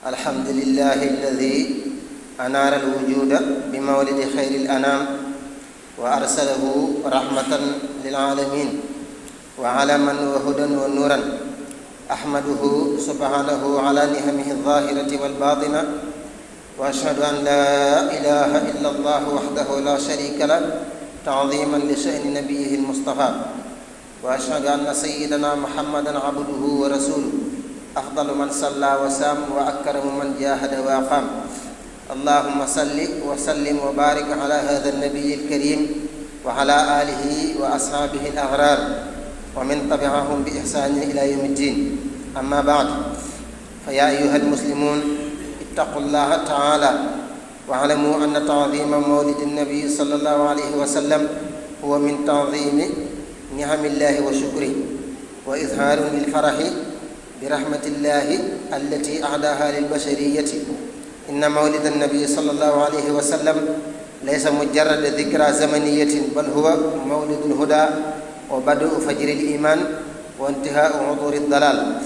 الحمد لله الذي أنار الوجود بمولد خير الأنام وأرسله رحمة للعالمين وعلما وهدى ونورا أحمده سبحانه على نعمه الظاهرة والباطنة وأشهد أن لا إله إلا الله وحده لا شريك له تعظيما لشأن نبيه المصطفى وأشهد أن سيدنا محمدا عبده ورسوله أفضل من صلى وسام وأكرم من جاهد وأقام اللهم صل وسلم وبارك على هذا النبي الكريم وعلى آله وأصحابه الأغرار ومن تبعهم بإحسان إلى يوم الدين أما بعد فيا أيها المسلمون اتقوا الله تعالى واعلموا أن تعظيم مولد النبي صلى الله عليه وسلم هو من تعظيم نعم الله وشكره وإظهار للفرح برحمة الله التي أعداها للبشرية إن مولد النبي صلى الله عليه وسلم ليس مجرد ذكرى زمنية بل هو مولد الهدى وبدء فجر الإيمان وانتهاء عطور الضلال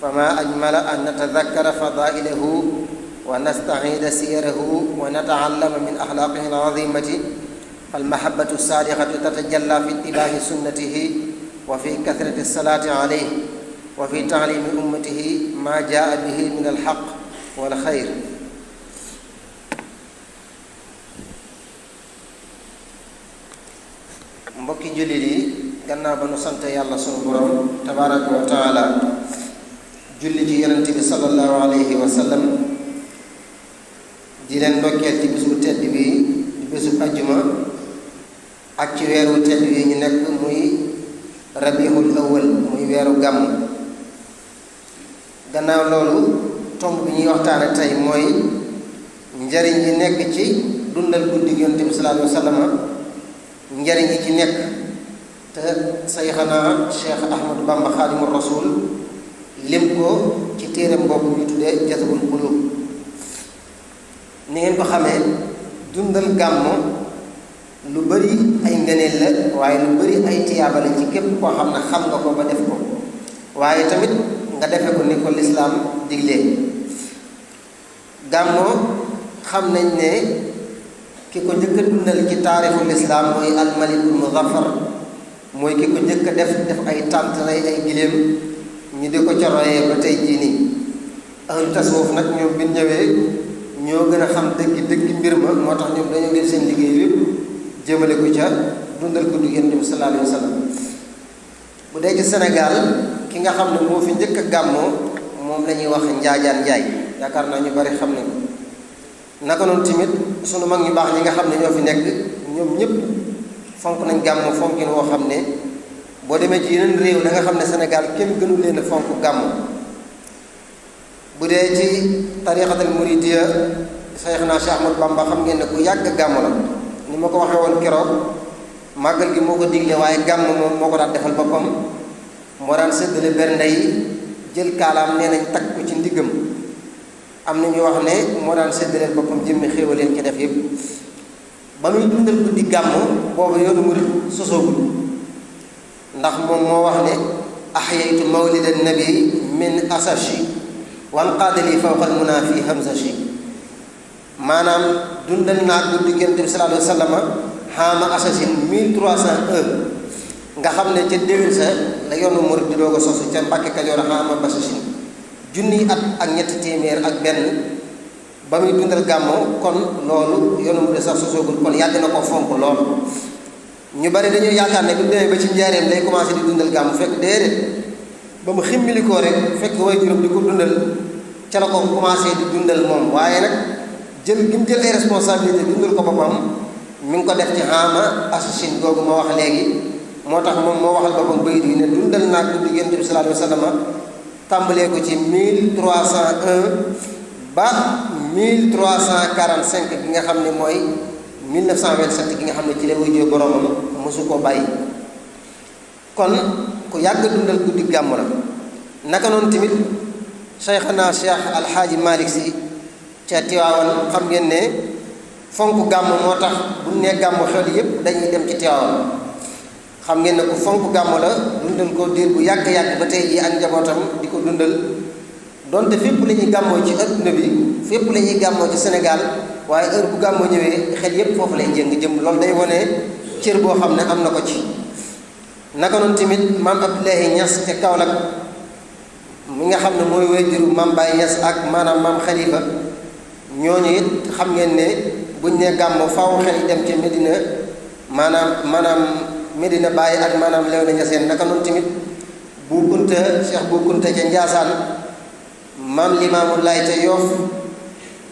فما أجمل أن نتذكر فضائله ونستعيد سيره ونتعلم من أخلاقه العظيمة فالمحبة الصادقة تتجلى في اتباع سنته وفي كثرة الصلاة عليه وفي تعليم أمته ما جاء به من الحق والخير mbokki jullit yi gannaaw ba nu sant yàlla sunu borom tabaraka wa taala julli ci yonent bi sallallahu alayhi wa sallam di leen ndokkeel ci bisu tedd bi di bisu ajjuma ak ci weeru tedd yi ñu nekk muy rabiul awwal muy weeru gàmm gannaaw loolu tomb bi ñuy waxtaane tey mooy njariñ yi nekk ci dundal guddi yonent bi sallallahu alayhi wa sallam njariñ yi ci nekk te sayxanaa Cheikh Ahmadou Bamba Xaadimu Rasuul lim ko ci téereem boobu ñu tuddee Jazbul Quluub ni ngeen ko xamee dundal gàmmu lu bari ay ngëneel la waaye lu bari ay tiyaaba la ci képp koo xam ne xam nga ko ba def ko waaye tamit nga defe ko ni ko lislaam diglee gàmmoo xam nañ ne ki ko njëkk a dundal ci taarixu lislaam mooy almalikul muzaffar mooy ki ko njëkk a def ay tànt rey ay giléem ñu di ko coroyee ba tey jii nii ahlu tasawuf nag ñoom bi ñëwee ñoo gën a xam dëgg mbir ma moo tax ñoom dañoo def seen liggéey yépp jëmale ko ca dundal ko du Yonent bi sallallahu alayhi wa sallam bu dee ci Sénégal ki nga xam ne moo fi njëkk a gàmmoo moom la ñuy wax njaajaan njaay yaakaar naa ñu bari xam ne ko naka noonu tamit sunu mag ñu baax ñi nga xam ne ñoo fi nekk ñoom ñëpp fonk nañ gàmmu fonkin woo xam ne boo demee ci yeneen réew da nga xam ne Sénégal kenn gënu leen a fonk gàmmu bu dee ci tariqatul muridiyya Sayxna Cheikh Ahmadou Bamba xam ngeen ne ku yàgg gàmmu la ni ma ko waxee woon keroog màggal gi moo ko digle waaye gàmm moom moo ko daan defal boppam moo daan séddale bernde yi jël kaalaam nee nañ takk ko ci ndiggam am na ñu wax ne moo daan séddaleel boppam jëmmi xéewal leen ci def yëpp ba muy dundal guddi gàmm boobu yoonu murid sosoogul ndax moom moo wax ne ahyaytu mawlida nabi min asashi wanqaadali fawqa almuna fi hamsashi maanaam dundal naa guddi Yonent bi sallallahu alayhi wa sallam xaama asasin 1301 nga xam ne ca déwén sa la yoonu murid di doog a sosu ca Mbàkke Kajoor xaama basasin junni at ak ñetti téeméer ak benn ba muy dundal gàmmu kon loolu yoonu murid sax sosoogul kon yàgg na ko fonk lool ñu bari dañoo yaakaar ne bu demee ba ci njaareem lay commencé di dundal gàmmu fekk déedéet ba mu ximmilikoo rek fekk way juróom di ko dundal ca la ko commencé di dundal moom waaye nag jël gi mu jël ay responsabilité dundal ko boppam mi ngi ko def ci xaama assasine googu ma wax léegi moo tax moom moo waxal boppam bayit yi ne dundal naa guddi Yonent bi sallallahu alayhi wa sallam tàmbalee ko ci 1301 ba 1345 bi nga xam ne mooy 1927 gi nga xam ne ci la wujjee boromam mosu koo bàyyi kon ku yàgg dundal guddi gàmmu la naka noonu tamit Cheikhana Cheikh Alxaaji Malick Sy ca Tiwaawan xam ngeen ne fonk gàmm moo tax bu ñu nee gàmm xel yépp dañuy dem ci Tiwaawan xam ngeen ne ku fonk gàmm la dundal ko diir bu yàgg-yàgg ba tey jii ak njabootam di ko dundal donte fépp la ñuy gàmmoo ci adduna bi fépp la ñuy gàmmoo ci Sénégal waaye heure bu gàmmoo ñëwee xel yépp foofu lay jéng jëm loolu day wone cër boo xam ne am na ko ci. naka noonu tamit maam Abdoulaye Niass ca Kaolack mi nga xam ne mooy wéyjuru maam Baye Niass ak maanaam maam Khalifa ñooñu it xam ngeen ne buñ ne gàmmoo faaw xel yi dem ca Medina maanaam Medina Baye ak maanaam Léona Niassène naka noonu tamit bu Kunta Cheikh bu Kunta ca Njaasaan maam Limaamu Laay ca Yoof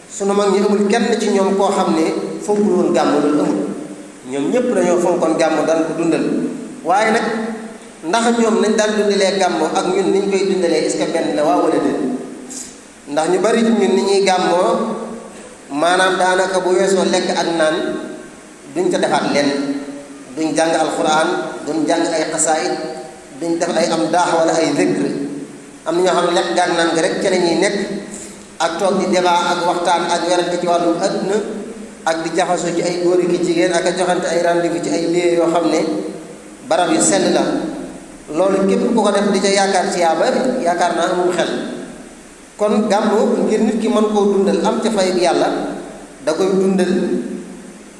sunu mag ñi amul kenn ci ñoom koo xam ne fonkul woon gàmmu loolu amul ñoom ñépp dañoo fonkoon gàmmu daan ko dundal waaye nag ndax ñoom nañ daan dundalee gàmmu ak ñun niñ koy dundalee est-ce que benn la waa wala déet ndax ñu bari ñun ni ñuy gàmmoo maanaam daanaka bu weesoo lekk ak naan duñ ca defaat lenn duñ jàng alxuraan duñ jàng ay xasaayid duñ def ay am daax wala ay zikr am na ñoo xam ne lekk gaag naan nga rek ca la ñuy nekk ak toog di débat ak waxtaan ak werante ci wàllu àdduna ak di jaxasoo ci ay góor ki jigéen ak a joxante ay rendez-vous ci ay lieux yoo xam ne barab yu sell la loolu képp ku ko def di ca yaakaar ci yaa bari yaakaar naa amul xel kon gàmmu ngir nit ki mën koo dundal am ca fay yàlla da koy dundal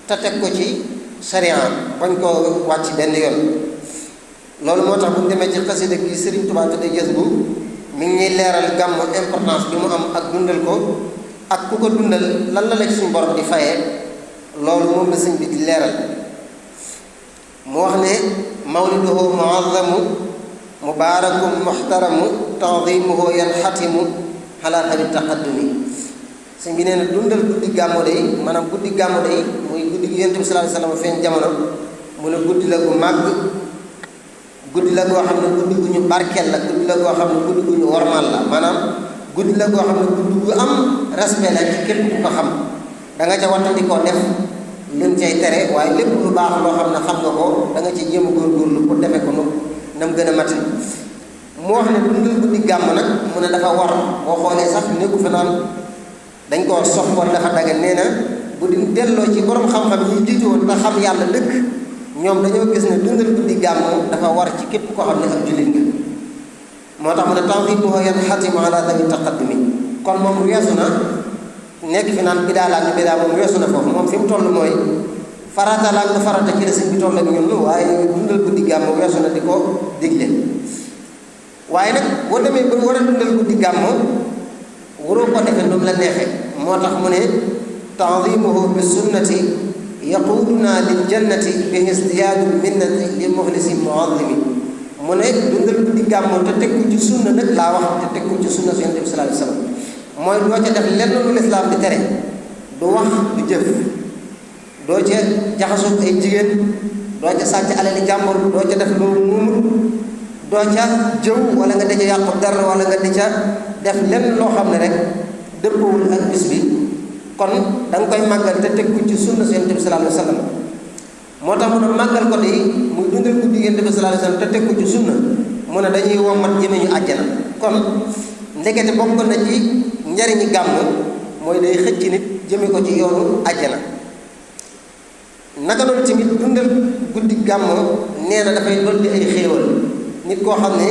te teg ko ci sariya bañ koo wàcc benn yoon loolu moo tax bu ñu demee ci xasida gi Sëriñ Tuubaa tudde Jazbu mi ngi ñuy leeral gàmmu importance bi mu am ak dundal ko ak ku ko dundal lan la ci suñu borom di fayee loolu moom la sëñ bi di leeral mu wax ne mawliduhu muazzamu mubaarakum muxtaramu tanzimuhu yanxatimu xalaa abi taqaddumi sëñ bi nee na dundal guddi gàmmu day maanaam guddi gàmmu day muy guddi gi Yonent bi sallallahu alayhi wa sallam feeñ jamono mu ne guddi la gu màgg guddi la goo xam ne guddi gu ñu barkeel la guddi la goo xam ne guddi gu ñu wormal la maanaam guddi la goo xam ne guddi gu am respect la ci képp ku ko xam da nga ca wattandi koo def luñ cay tere waaye lépp lu baax loo xam ne xam nga ko da nga ci jéem a góorgóorlu pour defe ko na mu gën a mati mu wax ne dundal guddi gàmm nag mu ne dafa war boo xoolee sax nekku fi naan dañ koo sopp wala dafa daga nee na bu di delloo ci borom xam-xam yi jiitu woon te xam yàlla dëkk ñoom dañoo gis ne dundal guddi gàmm dafa war ci képp koo xam ne ak jullit nga moo tax mu ne tanzimuhu yanxatimu ala dawi taqaddumi kon moom weesu na nekk fi naan bidaa laa ni bidaa moom weesu na foofu moom fi mu toll mooy farata laa nga farata ci la sëñ bi toll ak ñun waaye dundal guddi gàmm weesu na di ko digle waaye nag boo demee ba war a dundal guddi gàmm waroo ko defee nu mu la neexee moo tax mu ne tanzimuhu bi sunnati yaquduna lil jannati bi isdiyaadu minnati li muxlisi muazimi mu ne dundal guddi gàmm te teg ko ci sunna nag laa wax te teg ko ci sunna su Yonent bi sallallahu alayhi wa sallam mooy doo ca def lenn lu lislaam di tere du wax du jëf doo ca jaxasoo ay jigéen doo ca sàcc alali jàmbur doo ca def loolu muumul doo ca jëw wala nga di ca yàqu dara wala nga di ca def lenn loo xam ne rek dëppawul ak bis bi kon da nga koy màggal te teg ko ci sunna su Yonent bi sallallahu alayhi wa sallam moo tax mu ne màggal ko di muy dundal guddi Yonent bi sallallahu alayhi wa sallam te teg ko ci sunna mu ne dañuy wommat jëme ñu àjjana kon ndekete bokk na ci njariñi gàmm mooy day xëcc nit jëme ko ci yoonu àjjana naka noonu tamit dundal guddi gàmm nee na dafay dolli ay xéewal nit koo xam ne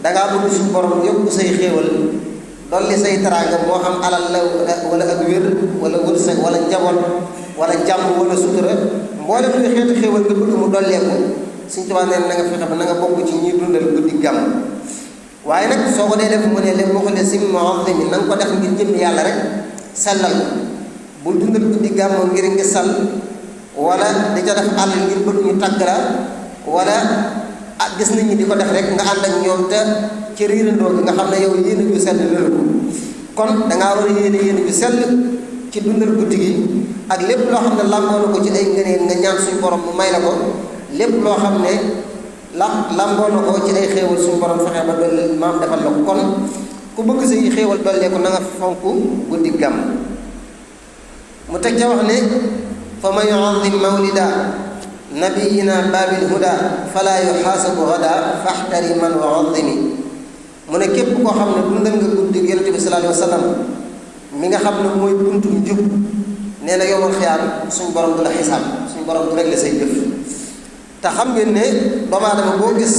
dangaa bëgg suñu borom yokk say xéewal dolli say teraanga moo xam alal la wala ak wér wala wërsëg wala njaboot wala jàmm wala sutura mboolem luy xeetu xéewal nga bëgg mu dolleeku Sëñ Tuubaa nee na nga fexe ba na nga bokk ci ñuy dundal guddi gàmm waaye nag soo ko dee def mu ne leen waxule sim muazzimi na nga ko def ngir jëm yàlla rek sellal ko bul dundal guddi gàmm ngir ngi sal wala di ca def àll ngir bëgg ñu tàgg la wala ak gis nit ñi di ko def rek nga ànd ak ñoom te ci riirandoo gi nga xam ne yow yéene ju sell lëlu ko kon dangaa war a yéene ju sell ci dundal guddi gi ak lépp loo xam ne làmboo na ko ci ay ngëneel nga ñaan suñu borom mu may la ko lépp loo xam ne làmboo na ko ci ay xéewal suñu borom fexe ba dolli maam defal la ko kon ku bëgg say xéewal dollee ko na nga fonk guddi gàmm mu teg ca wax ne fa man yu'azzim mawlida nabiyina babil huda fala yuxaasabu gada faxtari man wa'azzimi mu ne képp koo xam ne dundal nga guddi Yonent bi sallallahu alayhi wa sallam mi nga xam ne mooy buntum njub nee na yowmal xiyaam suñ borom du la xisaab suñ borom du réglé say jëf te xam ngeen ne doomu aadama boo gis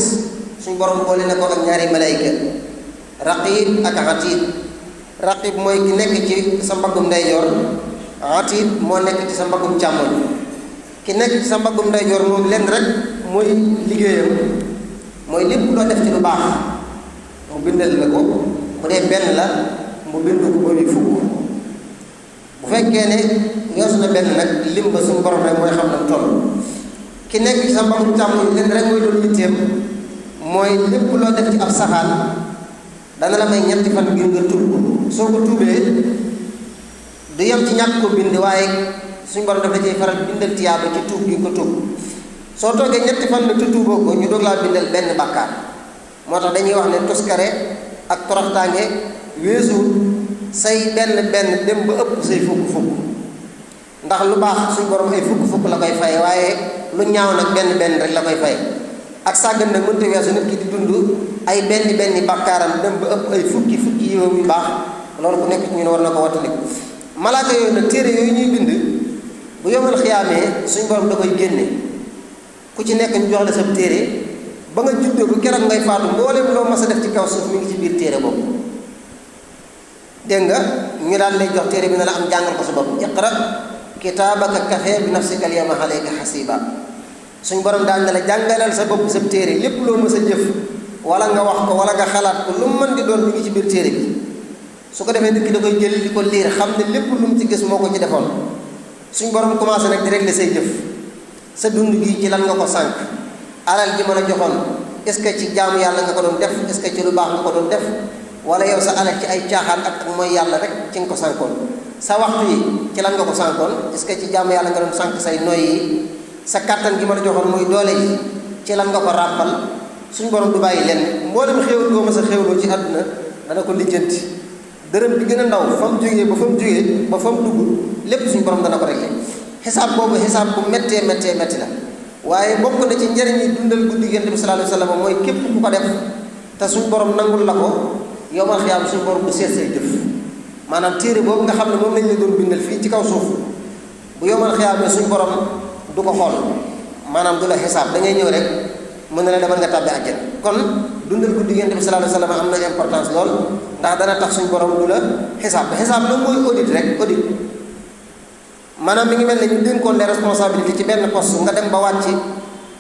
suñ borom boole na ko ak ñaari malayka raqiib ak atiid raqib mooy ki nekk ci sa mbaggum ndeyjoor, atid moo nekk ci sa mbaggum càmmoñ. ki nekk ci sa mbaggum ndeyjoor moom lenn rek mooy liggéeyam, mooy lépp loo def ci lu baax mu bindal la ko, bu dee benn la mu bind ko ba muy fukk. bu fekkee ne weesu na benn nag lim ba suñu borom rek mooy xam na toll. ki nekk ci sa mbaggum càmmoñ lenn rek mooy doon yitteem, mooy lépp loo def ci ab saxaan dana la may ñetti fan ngir nga tuub. soo ko tuubee du yem ci ñàkk ko bind, waaye suñu borom daf la ciy faral bindal tiyaaba ci tuub gi ko tuub. soo toogee ñetti fan ne te tuuboo ko ñu doog laa bindal benn bàkkaar. moo tax dañuy wax ne toskare ak toroxtaange weesuwul say benn dem ba ëpp say fukk ndax lu baax suñu borom ay fukk la koy fay, waaye lu ñaaw nag benn rek la koy fay. ak sàggan nag mënta weesu nit ki di dund ay benn bàkkaaram dem ba ëpp ay fukki yiw yu baax. loolu ku nekk ci ñu ne war na ko wattandiku. malaaka yooyu nag téere yooyu ñuy bind bu yomal xiyaamee suñu borom da koy génne ku ci nekk ñu jox la sa téere ba nga juddoo bu keroog ngay faatu mboolem loo mas a def ci kaw suuf mi ngi ci biir téere boobu. dégg nga ñu daal lay jox téere bi na la am jàngal ko sa bopp. iqra kitaabaka kafaa bi nafsika al yawma alayka hasiba. suñ borom daal ne la jàngalal sa bopp sa téere, lépp loo mës a jëf wala nga wax ko wala nga xalaat ko lu mu mën di doon mi ngi ci biir téere bi. su ko defee nit ki da koy jël di ko liir xam ne lépp lu mu ci gis moo ko ci defoon. suñ borom commencé nag di régler say jëf, sa dund gi ci lan nga ko sànq, alal ji mën a joxoon est ce que ci jaamu yàlla nga ko doon def, est ce que ci lu baax nga ko doon def, wala yow sa alal ci ay caaxaan ak mooy yàlla rek ci nga ko sànkoon. sa waxtu yi ci lan nga ko sànkoon, est ce que ci jaamu yàlla nga doon sànq say noy yi. sa kàttan gi mën a joxoon muy doole ji ci lan nga ko ràppal. suñ borom du bàyyi lenn, mboolem xéewal goo ma sa xéewloo ci àdduna dana ko lijjanti. dërëm bi gën a ndaw fa mu jógee ba fa mu dugg lépp suñu borom dana ko réglé. xisaab boobu xisaab bu méttee métti la, waaye bokk na ci njëriñ yi dundal guddi Yonent bi sallallahu alayhi wa sallam mooy képp ku ko def te suñu borom nangul la ko yowmal xiyaam suñu borom du seet say jëf. maanaam téere boobu nga xam ne moom lañ la doon bindal fii ci kaw suuf bu yowmal xiyaamee suñu borom du ko xool, maanaam du la xisaab, da ngay ñëw rek mën na la demal nga tàbbi àjjana. kon dundal guddi Yonent bi sallallahu alayhi wa sallam am na importance lool, ndax dana tax suñu borom du la xisaab. xisaab nag mooy audit rek, audit maanaam mi ngi mel ne ñu dénkoon les responsabilités ci benn poste nga dem ba wàcc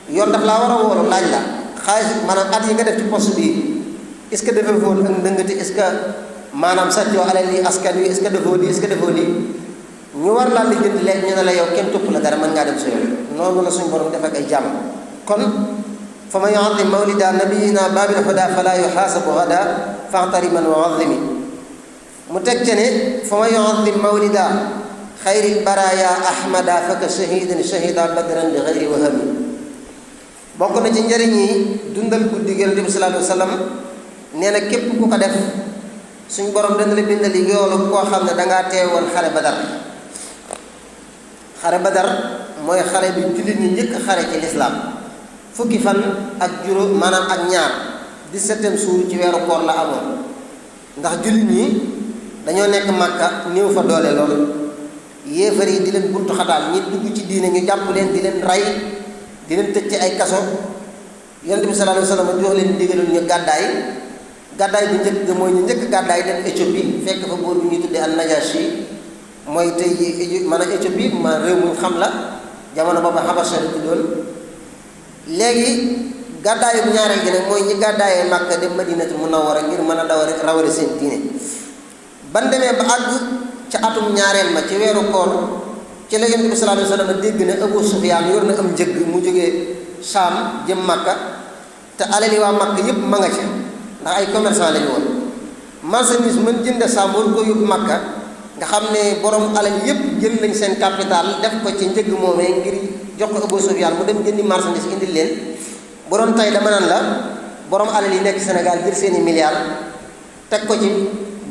yoon daf laa war a wóolu laaj la xaalis, maanaam at yi nga def ci poste bii est-ce que defee foo ak ndëngati, est-ce que maanaam sàccoo alal yi askan wi, est-ce que defoo lii, est-ce que defoo lii, ñu war laa lijjanti léegi ñu ne la yow kenn topp la dara, mën ngaa dem sa yoon. noonu la suñu borom def ak ay jàmm. kon fa man yu'azzim mawlida nabiyina babil huda fala yuhasabu gada faxtariman wa azimi. mu teg ca ne fa man yu'azzim mawlida xayril baraya ahmada faka shahidin shahida badran bi xayri wahami. bokk na ci njëriñ yi dundal guddi Yonent bi sallallahu alayhi wa sallam, nee na képp ku ko def suñ borom dana la bindal yoolu koo xam ne dangaa teewoon xare Badar. xare Badar mooy xare bi jullit ñi njëkk xare ci lislaam, fukki fan ak juróom maanaam ak ñaar 17e suur ci weeru koor la amoon. ndax jullit ñi dañoo nekk Màkka néew fa doole loolu, yéefar yi di leen buntu xataal, ñi dugg ci diine ñu jàpp leen di leen rey, di leen tëj ci ay kaso. Yonent bi sallallahu alayhi wa sallam jox leen ndigalul ñu gàddaay bu njëkk ga mooy ñu njëkk gàddaay dem Éthiopie fekk fa buur bi ñuy tuddee an-Najashi, mooy tey jii maanaam Éthiopie ma réew mu xam la, jamono boobu Habasha la tuddoon. léegi gàddaayu ñaareel gi nag mooy ñi gàddaayee Makka dem Madinatul Munawwara ngir mën a rawale seen diine. ban demee ba àgg ca atum ñaareel ma ci weeru koor ci la Yonent bi sallallahu alayhi wa sallam dégg ne Abu Sufyaan yor na am njëgg mu jógee Saam jëm Makka, te alali waa Makka yëpp ma nga ca ndax ay commerçant lañu woon. marchandise mën jënd Saam war ko yóbbu Makka, nga xam ne borom alal yëpp jël nañ seen capital def ko ci njëgg moomee ngir jox ko Abu Sufyaan mu dem jëndi marchandise indil leen. bu doon tey dama naan la borom alal yi nekk Sénégal jël seeni milliards teg ko ci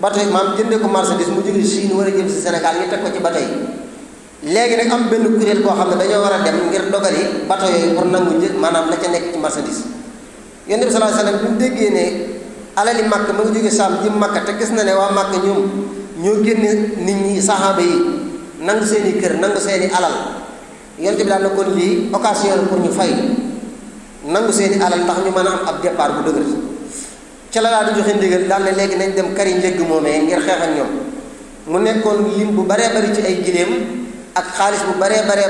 bateau maam jëndee ko marchandise mu jóge Chine war a jëm si Sénégal ñu teg ko ci bateau yi. léegi nag am benn kuréel boo xam ne dañoo war a dem ngir dogali bateau yooyu pour nangu njëg maanaam la ca nekk ci marchandise. Yonent bi sallallahu alayhi wasallam bi mu déggee ne alali Makka ma nga jóge Saam jëm Makka te gis na ne waa Makka ñoom ñoo génne nit ñi saxaaba yi nangu seeni kër nangu seeni alal. Yonent bi daal na kon lii occasion pour ñu fay nangu seeni alal ndax ñu mën a am ab départ bu dëgër. ca la daal di joxe ndigal daal ne léegi nañ dem kari njëgg moomee ngir xeex ak ñoom mu nekkoon lim bu baree bari ci ay giléem ak xaalis bu baree bari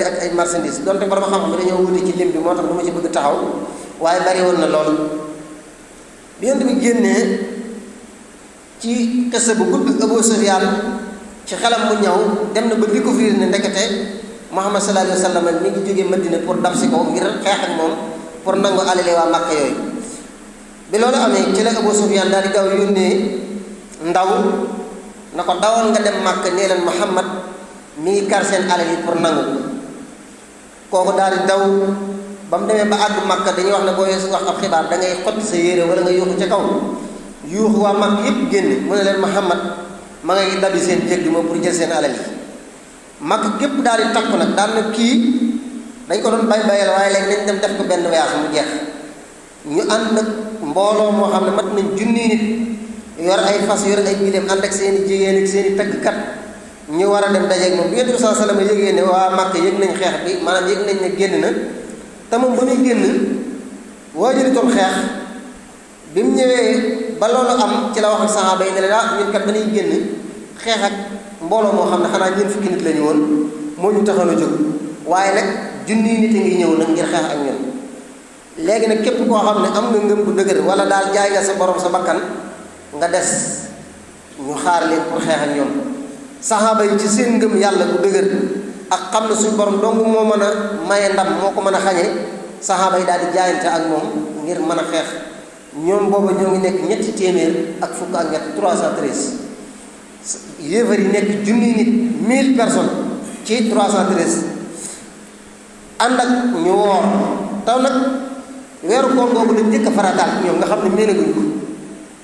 ak ay marchandise donte borom xam-xam bi dañoo wuti ci lim bi moo tax du ma ci bëgg taxaw waaye bari woon na lool bi Yonent bi génnee ci xisa bu gudd Abu Sufyaan ci xelam mu ñaw dem na ba découvrir ne ndekete Muhammad sallallahu alayhi wa sallam mi ngi jógee Madina pour dab si ko ngir xeex ak moom pour nangu alale waa Makka yooyu bi loolu amee ci la Abu Sufyaan daal di gaaw yónnee ndaw na ko dawal nga dem Makka nee leen Muhammad mi ngi kar seen alal yi pour nangu kooku daal di daw ba mu demee ba àgg Makka dañuy wax ne booy wax ab xibaar da ngay xotti sa yére wala nga yuuxu ca kaw yuuxu waa Makka yépp génn mu ne leen Muhammad ma ngay dabi seen jéggi ma pour jël seen alal yi Makka gépp daal di takku nag daal na kii dañ ko doon bayal waaye léegi nañ dem def ko benn voyage mu jeex ñu ànd nag mbooloo moo xam ne mat nañ junni nit yor ay fas yor ay gileem ànd ak seen i jigéen ak seen i tëggkat ñu war a dem dajeeg moom bi Yonent bi sallallahu alayhi wasallam yëgee ne waa Makka yëg nañ xeex bi maanaam yëg nañ ne génn na te moom ba muy génn waajurutoon xeex bi mu ñëwee ba loolu am ci la wax ak saxaaba yi ne la ñun kat ba ñuy génn xeex ak mbooloo moo xam ne xanaa ñeent fukki nit la ñu woon moo ñu taxoon a jóg waaye nag junniy nit a ngi ñëw nag ngir xeex ak ñun léegi nag képp koo xam ne am nga ngëm bu dëgër wala daal jaay nga sa borom sa bakkan nga des ñu xaar leen pour xeex ak ñoom saxaaba yi ci seen ngëm yàlla bu dëgër ak xam ne suñu borom dong moo mën a maye ndam moo ko mën a xañe saxaaba yi daal di jaayante ak moom ngir mën a xeex ñoom booba ñoo ngi nekk ñetti téeméer ak fukk ak ñett 313 yéefar yi nekk junni nit 1000 personnes ci 313 ànd ak ñu woor taw nag weeru koor googu lañ njëkk a farataal ñoom nga xam ne ménaguñ ko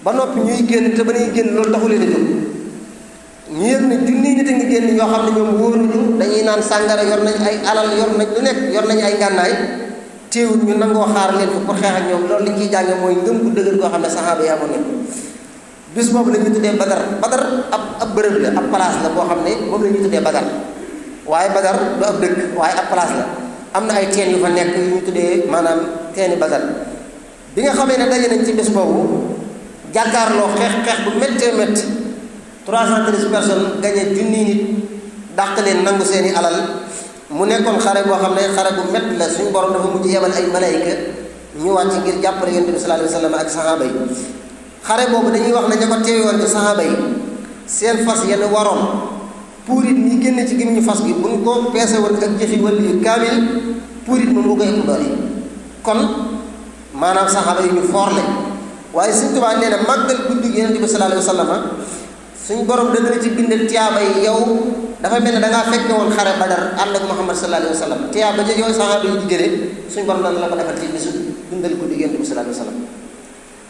ba noppi ñuy génn te ba ñuy génn loolu taxu leen a jóg ñu yëg ne junni nit a ngi génn yoo xam ne ñoom wóoruñu dañuy naan sàngara yor nañ ay alal yor nañ lu nekk yor nañ ay ngànnaay téewul ñu nangoo xaar leen fa pour xeex ak ñoom loolu li ciy jànge mooy ngëm bu dëgër koo xam ne saxaaba yi amoon nañ bis boobu la ñu tuddee badar ab bërëb la ab place la boo xam ne moom la ñu tuddee badar waaye badar du ab dëkk waaye ab place la am na ay teen yu fa nekk yu ñu tuddee maanaam teeni badar bi nga xamee ne daje nañ ci bis boobu jàkkaarloo xeex bu méttee métti 313 personnes gañe junni nit dàq leen nangu seeni alal mu nekkoon xare boo xam ne xare bu métti la suñu borom dafa mujj yebal ay malayka ñu wàcc ngir jàppale Yonent bi sallallahu alayhi wa sallam ak saxaaba yi xare boobu dañuy wax ne ña ko teewoon ci saxaaba yi seen fas yenn waroon puurit ñi génn ci gim ñu fas gi buñ ko peese woon ak jëfi wàll yu kaamil puurit moom moo koy ëpp doole kon maanaam saxaaba yi ñu foorle waaye Sëñ Tuubaa nee na màggal guddi Yonent bi sallallahu alayhi wa sallam suñ borom dana la ci bindal tiyaaba yi yow dafa mel ne da ngaa fekke woon xare Badar ànd ak Muhammad sallallahu alayhi wa sallam tiyaaba ja yooyu saxaaba yi di jëlee suñ borom dana la ko defal ci bisu dundal guddi Yonent bi sallallahu alayhi wa sallam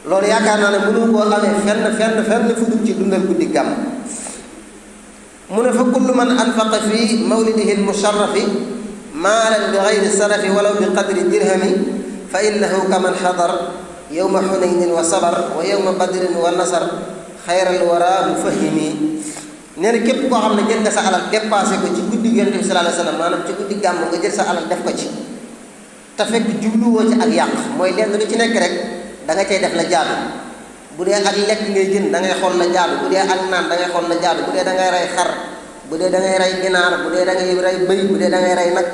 loolu yaakaar naa ne mënu koo amee fenn fu dul ci dundal guddi gàmm mu ne fa kullu man anfaqa fi mawlidihi almusharrafi maalan bi gayri sarafi walaw bi qadri dirhami fa innahu kaman xadar yowma xunaynin wa sabar wa yowma badrin wa nasar xayral wara mufahimi nee na képp koo xam ne jël nga sa alal dépassé ko ci guddi Yonent bi sallallahu alayhi wa sallam maanaam ci guddi gàmm nga jël sa alal def ko ci te fekk jubluwoo ci ak yàq mooy lenn lu ci nekk rek da nga cay def la jaadu bu dee ak lekk ngay jën da ngay xool la jaadu bu dee ak naan da ngay xool la jaadu bu dee da ngay rey xar bu dee da ngay rey ginaar bu dee da ngay rey bëy bu dee da ngay rey nag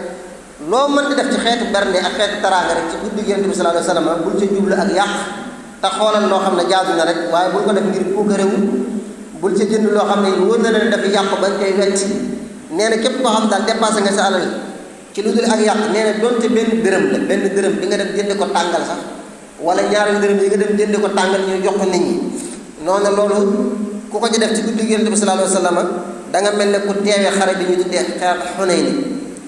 loo mën di def ci xeetu bernde ak xeetu taraanga rek ci guddi Yonent bi sallallahu alayhi wa sallam bul ca jublu ak yàq te xoolal loo xam ne jaadu na rek waaye bul ko def ngir puukarewu bul ca jënd loo xam ne wóor na leen dafa yàq bañ koy wetti nee na képp koo xam daal dépassé nga sa alal ci lu dul ak yàq nee na donte benn dërëm la benn dërëm bi nga dem jënd ko tàngal sax wala ñaari dërëm yi nga dem jënd ko tàngal ñu jox ko nit ñi noonu loolu ku ko ci def ci guddi Yonent bi sallallahu alayhi wa sallam da nga mel ne ku teewee xare bi ñu tuddee xeex Xunayni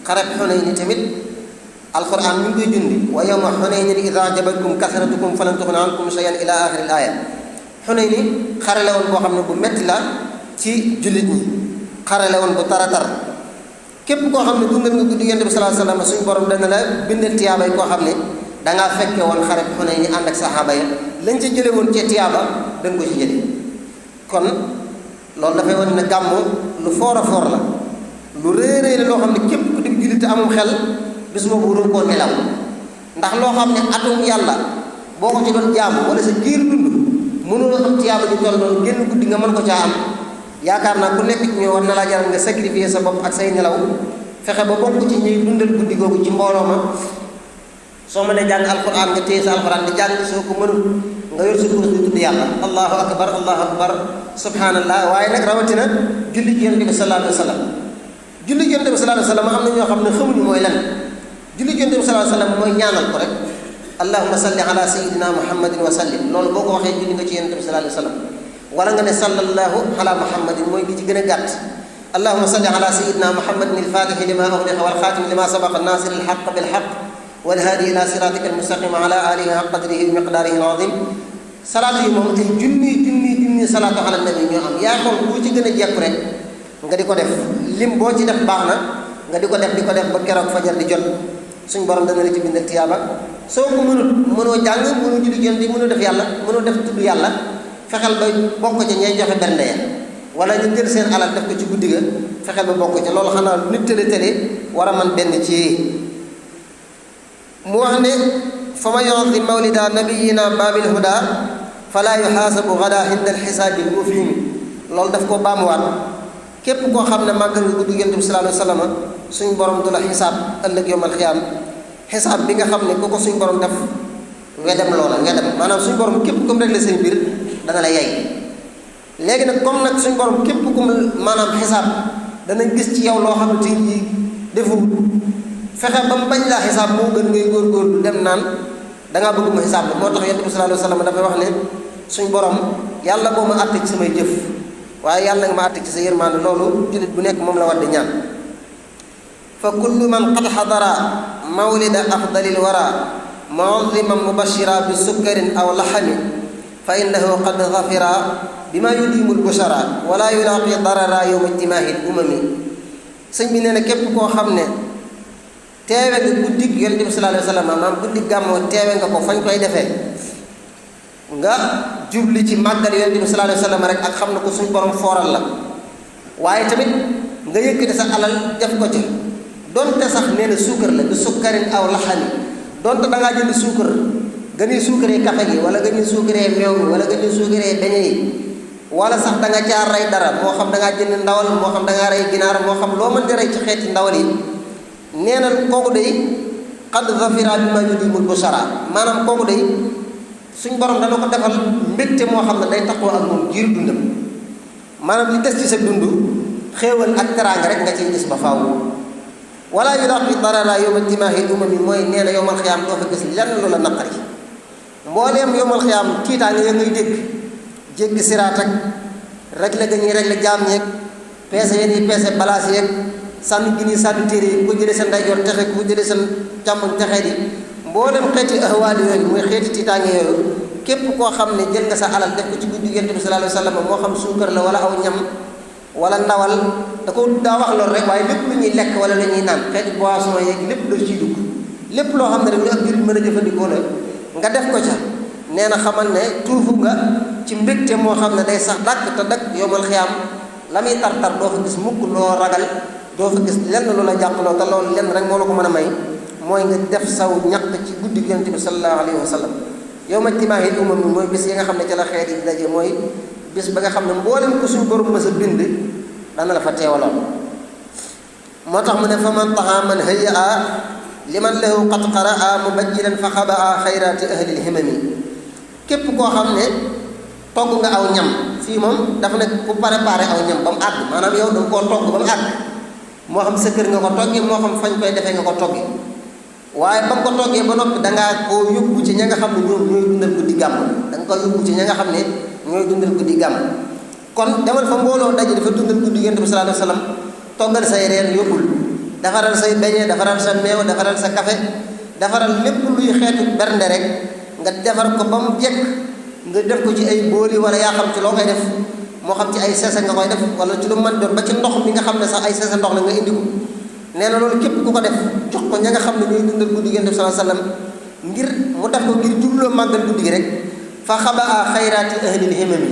xare Xunayni tamit alquran ñu ngi koy jundi wa yawma Xunaynin idaa jabatkum kasratukum falan tughni ankum shay'an ila axiril aaya Xunayni xare la woon boo xam ne bu metti la ci jullit ñi xare la woon bu taratar képp koo xam ne dundal nga guddi Yonent bi sallallahu alayhi wa sallam suñu borom dana la bindal tiyaabay koo xam ne dangaa fekke woon xare Xunayni ànd ak saxaaba ya lañ ca jële woon ci tiyaaba dañ ko ci jële kon loolu dafay wane ne gàmmu lu foor a foor la lu réeréer loo xam ne képp ku di jullit te amum xel bis boobu waroon koo nelaw ndax loo xam ne atum yàlla boo ko ci doon jaamu wala sa giir dund mënuloo am tiyaaba ju toll noonu génn guddi nga mën ko caa am yaakaar naa ku nekk ci ñoo war na laa jaral nga sacrifier sa bopp ak say nelaw fexe ba bokk ci ñuy dundal guddi googu ci mbooloo ma soo mënee jàng alquran nga téye sa alquran di jàng soo ko mënul nga yor sa kurus di tudd yàlla allahu akbar subhanallah. waaye nag rawatina julli ci yonent bi sallallahu alayhi wa sallam julli ci yonent bi sallallahu alayhi wa sallam am na ñoo xam ne xamuñu mooy lan julli ci yonent bi sallallahu alayhi wa sallam mooy ñaanal ko rek allahumma salli ala sayyidina muhammadin wa sallim loolu boo ko waxee julli nga ci yonent bi sallallahu alayhi wa sallam wala nga ne sallallahu ala muhammadin mooy gi ci gën a gàtt allahumma salli ala sayyidina muhammadin al-fatihi lima ughliqa wal khatimi lima sabaqa nasir al-haqq bil haqq wal hadi ila siratika al-mustaqim ala alihi haqqa qadrihi wa miqdarihi al-azim salaatu yi moom ay junni salaatu ala nabi ñoo am yaa xool bu ci gën a jekku rek nga di ko def lim boo ci def baax na nga di ko def ba keroog fajar di jot suñ borom dana la ci bindal tiyaaba soo ko mënoo jàng mënoo julli jën di mënoo def yàlla mënoo def tudd yàlla fexeel ba bokk ca ñay joxe bernde ya wala ñu jël seen alal def ko ci guddi ga fexeel ba bokk ca loolu xanaa nit tële war a man benn ci mu wax ne fa ma yu'azzim mawlida nabiyina babil huda fala yuhaasabu gada inda alxisaabi mufiimi loolu daf ko baamuwaat képp koo xam ne màggal nga guddi Yonent bi sallallahu alayhi wa sallam suñ borom du la xisaab ëllëg yawmal xiyaam xisaab bi nga xam ne ku ko suñ borom def wedem loola wedem maanaam suñ borom képp comme rek la seen mbir dana la yey léegi nag comme nag suñ borom képp kum maanaam xisaab dana gis ci yow loo xam ne tey defu fexe ba mu bañ laa xisaab moo gën ngay góorgóorlu dem naan dangaa bëgg mu xisaab la moo tax Yonent bi sallallahu alayhi wa sallam dafay wax ne suñ borom yàlla boo ma àtte ci samay jëf waaye yàlla nga ma àtte ci sa yërmaande loolu jullit bu nekk moom la war di ñaan fa kullu man qad xadara mawlida afdalil wara mu'azziman mubashira bi sukkarin aw laxami fa innahu qad gafira bima yudimu lbushara wala yulaqi darara yowma ijtimaahi l umami sëñ bi nee na képp koo xam ne teewe nga guddig Yonent bi sallallahu alayhi wa sallam maanaam guddig gàmmoo teewe nga ko fañ koy defee nga jubli ci màggal Yonent bi sallallahu alayhi wa sallam rek ak xam ne ko suñ borom fooral la waaye tamit nga yëkkati sa alal def ko ci donte sax nee na suukar la du sukkarin aw laxani donte da ngaa jënd suukar nga ñuy suukaree kafe gi wala nga ñuy suukaree meew mi wala nga ñuy suukaree beñe yi wala sax da nga caa rey dara moo xam da ngaa jënd ndawal moo xam da ngaa rey ginaar moo xam loo mën di rey ci xeeti ndawal yi nee na kooku day qad zafira bi ma yudimul bushara maanaam kooku day suñ borom dana ko defal mbégte moo xam ne day taxoo ak moom giir dundam maanaam li des ci sa dund xéewal ak teraanga rek nga ciy gis ba faaw wala yulaqi darara yowma ijtimaahi umami mooy nee na yowmal xiyaam doo fa gis lenn lu la naqari mbooleem yowmal xiyaam tiitaange ya ngay dégg jéggi siraat ak réglé ga ñuy réglé jaam ñeeg peese yéen yi peese balaas yeeg sànni gi ñuy sànni téere yi ku jëlee sa ndeyjoor texe ku jëlee sa càmmoñ texe di mboolem xeeti ahwaal yooyu muy xeeti tiitaange yooyu képp koo xam ne jël nga sa alal def ko ci guddi Yonent bi sallallahu alayhi wa sallam moo xam suukar la wala aw ñam wala ndawal da ko daa wax loolu rek waaye lépp lu ñuy lekk wala la ñuy naan xeeti boisson yeeg lépp daf ciy dugg lépp loo xam ne rek lu ak jullit mën a jëfandikoo la nga def ko ca nee na xamal ne tuufu nga ci mbégte moo xam ne day sax dàkk te dàkk yowmal xiyaam la muy tar-tar doo fa gis mukk loo ragal doo fa gis lenn lu la jàqloo te loolu lenn rek moo la ko mën a may mooy nga def saw ñaq ci guddi Yonent bi sallallahu alayhi wa sallam yawma ijtimaahi umam mi mooy bis yi nga xam ne ca la xeet yi daje mooy bis ba nga xam ne mboolem ko suñu borom mës a bind dana la fa teewaloon moo tax mu ne fa man taxa man hëya a liman lahu qad qaraa mubajjilan fa xabaa xayraati ahlil himami képp koo xam ne togg nga aw ñam fii moom dafa ne ku préparé aw ñam ba mu àgg maanaam yow danga koo togg ba mu àgg moo xam sa kër nga ko toggee moo xam fañ koy defee nga ko toggee waaye ba nga ko toggee ba noppi dangaa koo yóbbu ci ña nga xam ne ñoom ñooy dundal guddi gàmm da nga ko yóbbu ci ña nga xam ne ñooy dundal guddi gàmm kon demal fa mbooloo daje dafa dundal guddi Yonent bi sallallahu alayhi wa sallam toggal say reer yóbbul defaral say beñe defaral sa meew defaral sa café defaral lépp luy xeetu bernde rek nga defar ko ba mu jekk nga def ko ci ay booli wala yaa xam ci loo koy def moo xam ci ay sese nga koy def wala ci lu mën doon ba ci ndox mi nga xam ne sax ay sese ndox la nga indi ko nee na loolu képp ku ko def jox ko ña nga xam ne ñooy dundal guddi Yonent bi sallallahu alayhi wa sallam ngir mu def ko ngir jubloo màggal guddi gi rek fa xabaa xayraati ahlil himami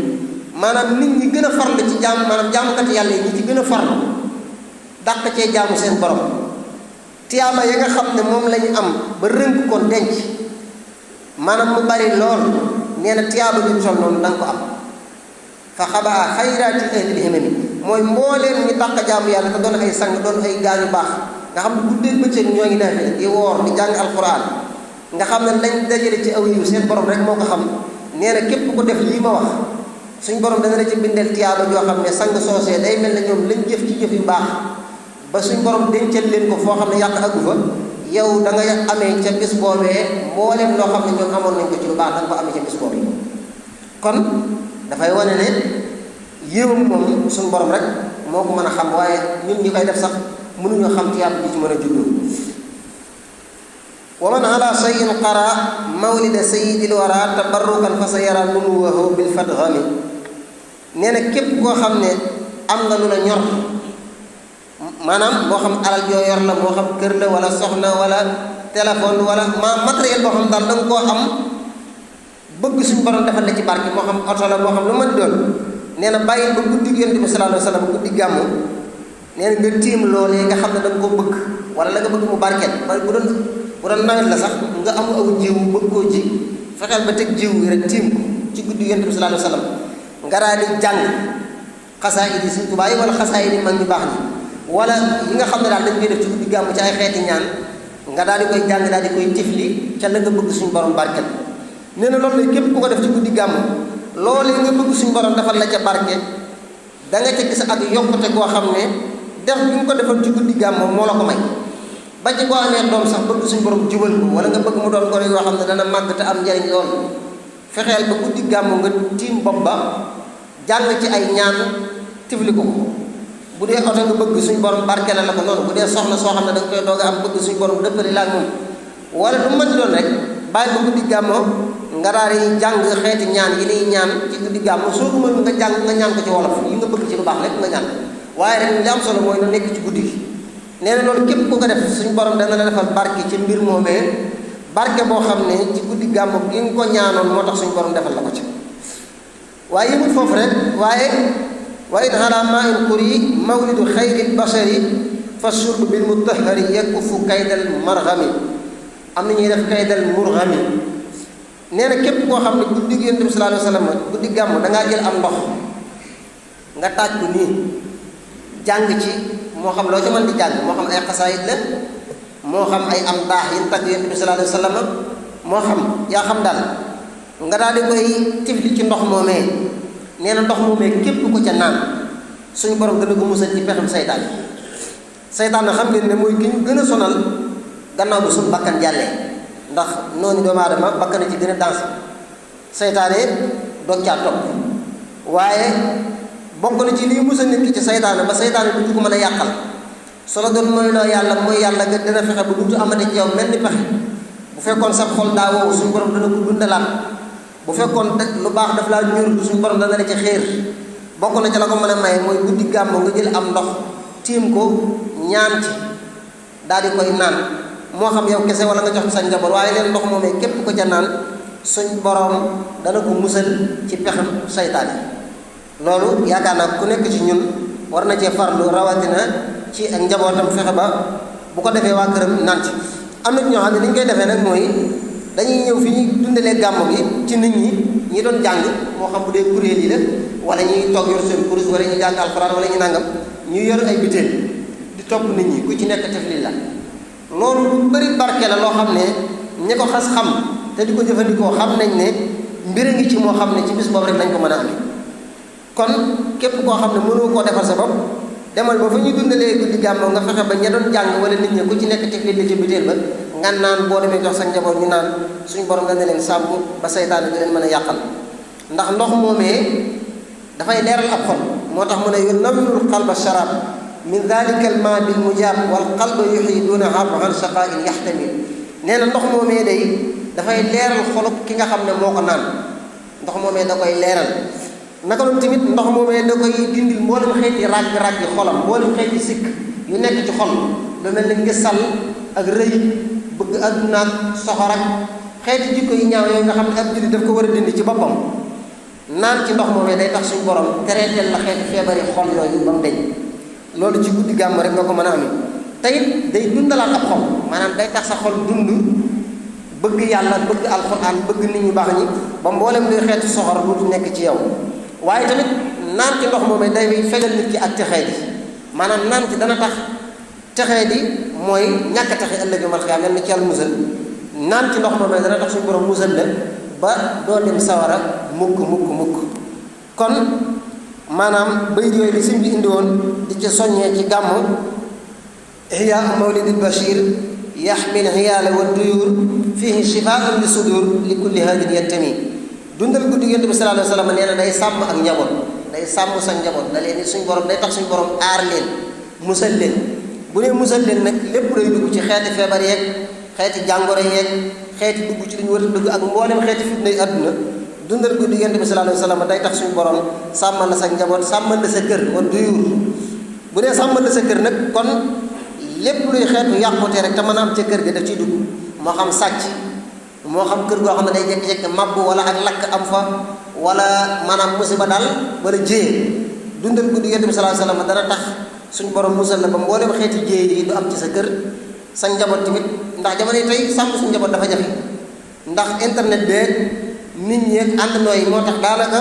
maanaam nit ñi gën a farlu ci jaam maanaam jaamukati yàlla yi ñi ci gën a farlu dàq cee jaamu seen borom tiyaaba ya nga xam ne moom la ñu am ba rënk ko denc maanaam mu bari lool nee na tiyaaba ju sol noonu da nga ko am fa xabaa xayraati ahlil himami mooy mbooleem ñu dàq jaamu yàlla te doon ay sang doon ay gaañu baax nga xam ne guddee bëccëg ñoo ngi naafila di woor di jàng alquran nga xam ne lañ dajale ci aw yiw seen borom rek moo ko xam nee na képp ko def lii ma wax suñ borom dana la ci bindeel tiyaaba joo xam ne sang soosee day mel ne ñoom lañ jëf ci jëf yu baax ba suñ borom dencal leen ko foo xam ne yàq agu fa yow da nga amee ca bis boobee mbooleem loo xam ne ñoom amoon nañ ko ci lu baax da nga ko amee ca bis boobee kon dafay wane ne yéewam moom suñ borom rek moo ko mën a xam waaye ñun ñi koy def sax mënuñoo xam tiyaaba ji ci mën a juddoo wa man ala shay'in qara mawlida sayyidil wara tabarrukan fa sa yara nubuwahu bil fadghami nee na képp koo xam ne am nga lu la ñor maanaam moo xam alal joo yor la moo xam kër la wala soxna wala téléphone wala matériel boo xam daal da nga koo am bëgg suñu borom defal la ci barke moo xam oto la moo xam lu mën doon nee na bàyyi ba guddi Yonent bi sallallahu alayhi wa sallam guddi gàmmu nee na nga tiim loolee nga xam ne da nga koo bëgg wala la nga bëgg mu barkeel ba bu doon nawet la sax nga amu aw jiw bëgg koo ji fexeel ba teg jiw yi rek tiim ko ci guddi Yonent bi sallallahu alayhi wa sallam nga daal di jàng xasaayid yi Sëriñ Tuubaa yi wala xasaayid yi mag ñu baax ñi wala yi nga xam ne daal dañ koy def ci guddi gàmmu ci ay xeeti ñaan nga daal di koy jàng daal di koy tifli ca la nga bëgg suñu borom barkeel nee na loolu lay képp ku ko def ci guddi gàmmu loolee nga bëgg suñu borom defal la ca barke da nga ca gis ak yokkute koo xam ne def bi nga ko defal ci guddi gàmmu moo la ko may ba ci boo amee doom sax bëgg suñu borom jubal ko wala nga bëgg mu doon gone yoo xam ne dana màgg te am njariñ lool fexeel ba guddi gàmmu nga tiim bopp ba jàng ci ay ñaan tifli ko bu dee oto nga bëgg suñu borom barke la ko noonu bu dee soxna soo xam ne da nga koy doog a am bëgg suñu borom dëppale la ak moom wala du mën doon rek bàyyi ba guddi gàmmu nga daal di jàng xeeti ñaan yi niy ñaan ci guddi gàmmu soo ko mën nga jàng nga ñaan ko ci wolof yi nga bëgg ci lu baax lépp nga ñaan waaye rek li am solo mooy na nekk ci guddi gi nee na loolu képp ku ko def suñu borom dana la defal barke ci mbir moomee barke boo xam ne ci guddi gàmmu gi nga ko ñaanoon moo tax suñu borom defal la ko ci waaye yëmut foofu rek waaye wa in ala ma in quri mawlidu xayril bashari fa shurb bil mutahhari yakufu kaydal marghami am na ñuy def kaydal murghami nee na képp koo xam ne guddi Yonent bi sallallahu alayhi wa sallam guddi gàmmu dangaa jël am ndox nga taaj ko nii jàng ci moo xam loo ci mën di jàng moo xam ay xasaayit la moo xam ay am daax yi tagg Yonent bi sallallahu alayhi wa sallam moo xam yaa xam daal nga daal di koy tifli ci ndox moomee nee na ndox moomee képp ko ca naan suñu borom dana ko musal ci pexam saytaan saytaan na xam ngeen ne mooy ki ñu gën a sonal gannaaw bu suñu bakkan jàllee ndax noonu doomu aadama bakkan na ci gën a danse saytaane doog caa topp waaye bokk na ci lii musal nit ki ci saytaane ba saytaane du ko mën a yàqal solo doon mooy loo yàlla mooy yàlla nga dina fexe bu dutu amati ci yow mel ni pexe bu fekkoon sa xol daa wow suñu borom dana ko dundalaat bu fekkoon lu baax daf laa ñuur suñu borom dana la ci xéer bokk na ci la ko mën a may mooy guddi gàmmu nga jël am ndox tiim ko ñaan ci daal di koy naan moo xam yow kese wala nga jox sa njaboot waaye leen ndox moomee képp ko ca naan suñ borom dana ko musal ci pexam saytaane loolu yaakaar naa ku nekk ci ñun war na cee farlu rawatina ci ak njabootam fexe ba bu ko defee waa këram naan ci am na ñoo xam ne ni ñu koy defee nag mooy dañuy ñëw fi ñuy dundalee gàmmu gi ci nit ñi doon jàng moo xam bu dee kuréel yi la wala ñuy toog yor seen kurus wala ñu jàng alxuraan wala ñu nangam ñu yor ay biteel di topp nit ñi ku ci nekk tefli la loolu lu bari barke la loo xam ne ñi ko xas xam te di ko jëfandikoo xam nañ ne mbir a ngi ci moo xam ne ci bis boobu rek lañ ko mën a amee kon képp koo xam ne mënoo koo defar sa bopp demal ba fa ñuy dundalee guddi gàmmu nga fexe ba ña doon jàng wala nit ñi ku ci nekk tefli la ci biteel ba nga naan boo demee jox sa njaboot ñu naan suñu borom dana leen sàmm ba saytaane di leen mën a yàqal ndax ndox moomee dafay leeral ab xol moo tax mu ne yunawwirul qalba sharab min dalika al ma bil mujab wal qalba yuhyi duna an shaqa'in yaxtamil nee na ndox moomee day dafay leeral xolub ki nga xam ne moo ko naan ndox moomee da koy leeral naka noonu tamit ndox moomee da koy dindil mboolem xeeti ràgg-ràgg xolam mboolem xeeti sikk yu nekk ci xol lu mel ni ngisal ak rëy bëgg àdduna ak soxor ak xeeti jikko yi ñaaw yooyu nga xam ne ab jullit daf ko war a dindi ci boppam naan ci ndox moomee day tax suñu borom tereeteel la xeeti feebari xol yooyu ba mu deñ loolu ci guddi gàmm rek nga ko mën a amee te it day dundalaat ab xol maanaam day tax sa xol dund bëgg yàlla bëgg alxuraan bëgg nit ñu baax ñi ba mboolem luy xeetu soxor du nekk ci yow. waaye tamit naan ci ndox moomee day fegal nit ki ak texee di maanaam naan ci dana tax texee di mooy ñàkk a texe ëllëg mal xiyaam mel ni ci yàlla musal. naan ci ndox moomee dana tax suñu borom musal la ba doo dem sawara mukk mukk mukk. kon maanaam bayit yooyu li sëñ bi indi woon di ci soññee ci gàmmu ihya mawlidil bashir yaxmil xiyaala wa duyur fihi shifaun li sudur li kulli hadin yantami. dundal guddi yonent bi sallallahu alayhi wa sallam nee na day sàmm ak njaboot day sàmm sa njaboot da leen suñ borom day tax suñu borom aar leen musal leen. bu nee musal leen nag lépp day dugg ci xeeti feebar yeeg xeeti jàngoro yeeg xeeti dugg ci li ñu war a dugg ak mboolem xeeti fitna yi àdduna. dundal guddi yonent bi sallallahu alayhi wa sallam day tax suñu borom sàmmal la sa njaboot sàmmal la sa kër wa duyur. bu dee sàmmal la sa kër nag kon lépp luy xeetu yàqute rek te mën a am ca kër ga daf ciy dugg moo xam sàcc moo xam kër goo xam ne day jékki-jékki màbb wala ak lakk am fa wala maanaam musiba daal wala jéye. dundal guddi yonent bi sallallahu alayhi wa sallam dana tax suñu borom musal la ba mboolem xeeti jéye yi du am ci sa kër sa njaboot tamit ndax jamono yi tey sàmm suñu njaboot dafa jafe ndax internet beeg nit ñi àndandoo yi moo tax daanaka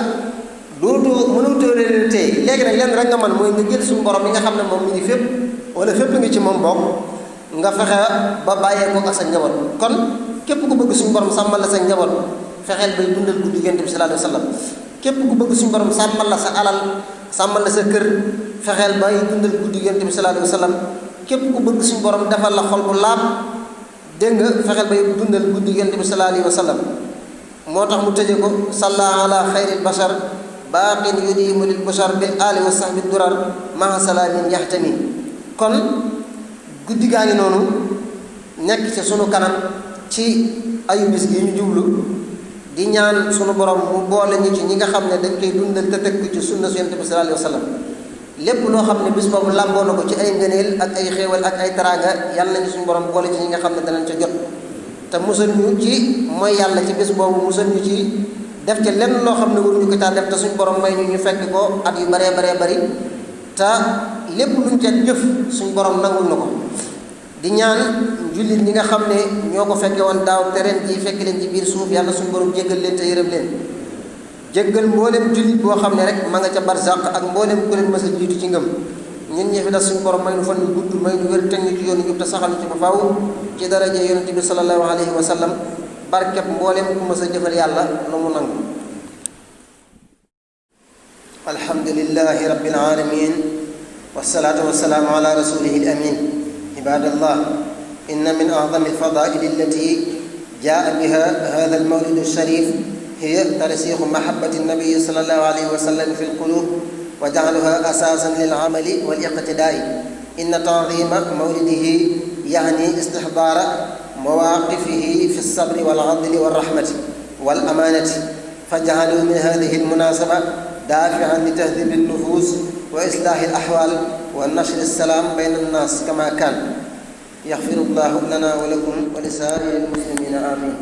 mënutoo leen tey léegi nag lenn rek nga man mooy nga jël suñu borom yi nga xam ne moom mi ngi fépp wala fépp ngi ci moom bokk nga fexe ba bàyyee ko ak sa njaboot. kon képp ku bëgg suñu borom sàmmal la sa njaboot fexeel bay dundal guddi Yonent bi sallallahu alayhi wa sallam. képp ku bëgg suñu borom sàmmal la sa alal sàmmal la sa kër fexeel bay dundal guddi Yonent bi sallallahu alayhi wa sallam. képp ku bëgg suñu borom defal la xol bu laab dégg nga fexeel bay dundal guddi Yonent bi sallallahu alayhi wa sallam. moo tax mu tëje ko salla ala xayril bashar baaqin yudimu lil bashar bil ali wa sahbi durar maa salaamin yaxtami. kon guddi gaa ngi noonu nekk ci sunu kanam ci ayu bis gi ñu jublu di ñaan sunu borom mu boole ñu ci ñi nga xam ne dañ koy dundal te teg ci sunna su Yonent bi sallallahu alayhi wa sallam. lépp loo xam ne bis boobu làmboo na ko ci ay ngëneel ak ay xéewal ak ay teraanga yàlla nañu suñu borom boole ci ñi nga xam ne danañ ca jot te musal ñu ci mooy yàlla ci bis boobu musal ñu ci def ca lenn loo xam ne waruñu ko caa def te suñu borom may ñu fekk ko at yu baree bari te lépp luñ ca jëf suñu borom nangul na ko. di ñaan jullit ñi nga xam ne ñoo ko fekke woon daaw te ren ji fekk leen ci biir suuf yàlla suñu borom jéggal leen te yërëm leen jéggal mboolem jullit boo xam ne rek ma nga ca barzaq ak mboolem ku leen mës a jiitu ci ngëm. ñun ñi fi des suñu borom may nu fan yu gudd may nu wér teg ñu ci yoonu jub te saxal ci ba faaw ci daraja yonent bi sallallahu alayhi wa sallam barkeb mboolem ku mës a jëfal yàlla lu mu nangu. alhamdulillahi rabbil alamin wasalaatu wasalaamu ala rasulihi al amin. ibadallah inna min a'zami alfadaili allati jaa biha hada almawlid alsharif hiya tarsixu mahabbati annabiyi sallallahu alayhi wa sallam fi alqulub wa ja'aluha asaasan lil amali wal iqtidaa'i. inna ta'ziima mawlidihi yaani istihdaara mawaaqifihi fi sabri wal adli wal rahmati wal amaanati faj'aluu min haadihi al munaasaba daafi'an li tahdiibi an nufuus wa islaahi al ahwaal wa nashri as-salaam bayna an-naas kamaa kaan. yaxfiru llaahu lanaa wa lakum wa li saa'iri al muslimiina amiin.